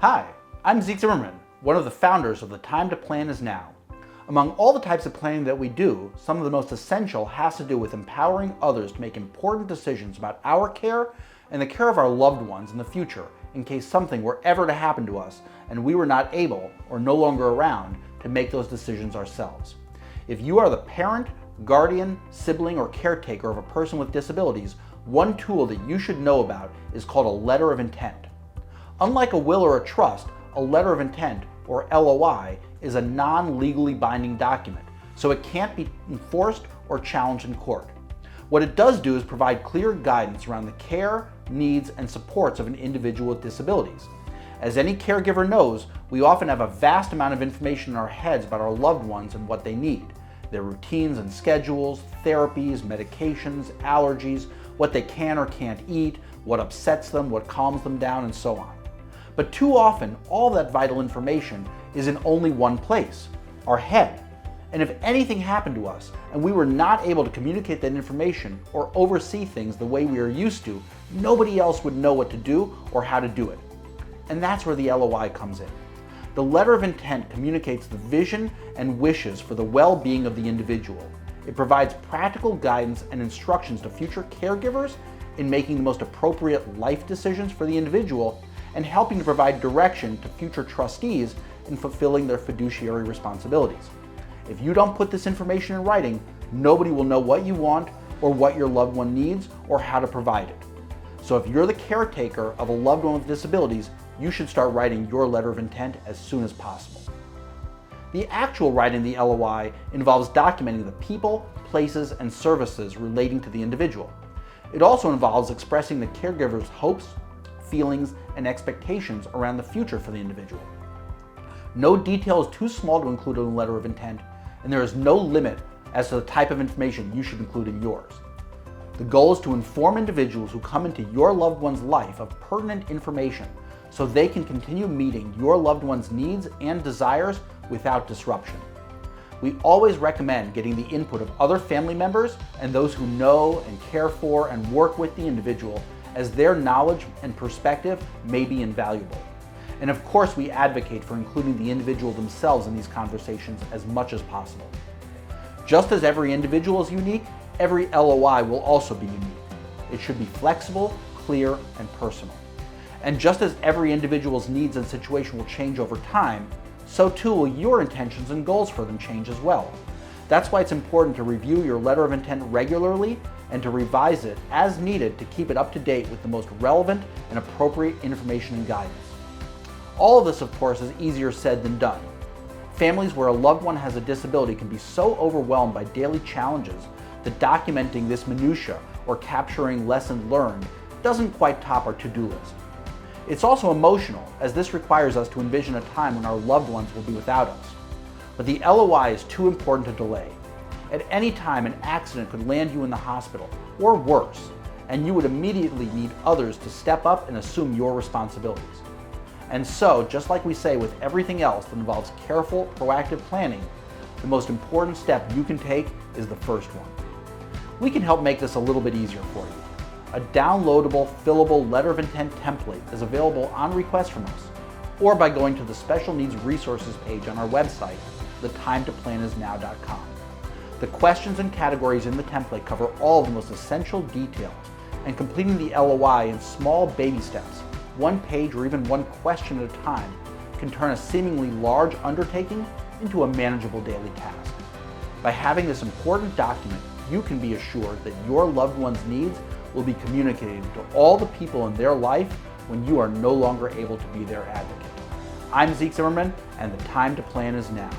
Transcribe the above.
Hi, I'm Zeke Zimmerman, one of the founders of The Time to Plan Is Now. Among all the types of planning that we do, some of the most essential has to do with empowering others to make important decisions about our care and the care of our loved ones in the future in case something were ever to happen to us and we were not able or no longer around to make those decisions ourselves. If you are the parent, guardian, sibling, or caretaker of a person with disabilities, one tool that you should know about is called a letter of intent. Unlike a will or a trust, a letter of intent, or LOI, is a non-legally binding document, so it can't be enforced or challenged in court. What it does do is provide clear guidance around the care, needs, and supports of an individual with disabilities. As any caregiver knows, we often have a vast amount of information in our heads about our loved ones and what they need. Their routines and schedules, therapies, medications, allergies, what they can or can't eat, what upsets them, what calms them down, and so on. But too often, all that vital information is in only one place, our head. And if anything happened to us and we were not able to communicate that information or oversee things the way we are used to, nobody else would know what to do or how to do it. And that's where the LOI comes in. The letter of intent communicates the vision and wishes for the well-being of the individual. It provides practical guidance and instructions to future caregivers in making the most appropriate life decisions for the individual and helping to provide direction to future trustees in fulfilling their fiduciary responsibilities. If you don't put this information in writing, nobody will know what you want or what your loved one needs or how to provide it. So if you're the caretaker of a loved one with disabilities, you should start writing your letter of intent as soon as possible. The actual writing the LOI involves documenting the people, places, and services relating to the individual. It also involves expressing the caregiver's hopes, feelings, and expectations around the future for the individual. No detail is too small to include in a letter of intent, and there is no limit as to the type of information you should include in yours. The goal is to inform individuals who come into your loved one's life of pertinent information so they can continue meeting your loved one's needs and desires without disruption. We always recommend getting the input of other family members and those who know and care for and work with the individual, as their knowledge and perspective may be invaluable. And of course, we advocate for including the individual themselves in these conversations as much as possible. Just as every individual is unique, every LOI will also be unique. It should be flexible, clear, and personal. And just as every individual's needs and situation will change over time, so too will your intentions and goals for them change as well. That's why it's important to review your letter of intent regularly and to revise it as needed to keep it up to date with the most relevant and appropriate information and guidance. All of this, of course, is easier said than done. Families where a loved one has a disability can be so overwhelmed by daily challenges that documenting this minutia or capturing lessons learned doesn't quite top our to-do list. It's also emotional, as this requires us to envision a time when our loved ones will be without us. But the LOI is too important to delay. At any time, an accident could land you in the hospital, or worse, and you would immediately need others to step up and assume your responsibilities. And so, just like we say with everything else that involves careful, proactive planning, the most important step you can take is the first one. We can help make this a little bit easier for you. A downloadable, fillable letter of intent template is available on request from us, or by going to the Special Needs Resources page on our website, thetimetopplanisnow.com. The questions and categories in the template cover all of the most essential details, and completing the LOI in small baby steps, one page or even one question at a time, can turn a seemingly large undertaking into a manageable daily task. By having this important document, you can be assured that your loved one's needs will be communicated to all the people in their life when you are no longer able to be their advocate. I'm Zeke Zimmerman, and the time to plan is now.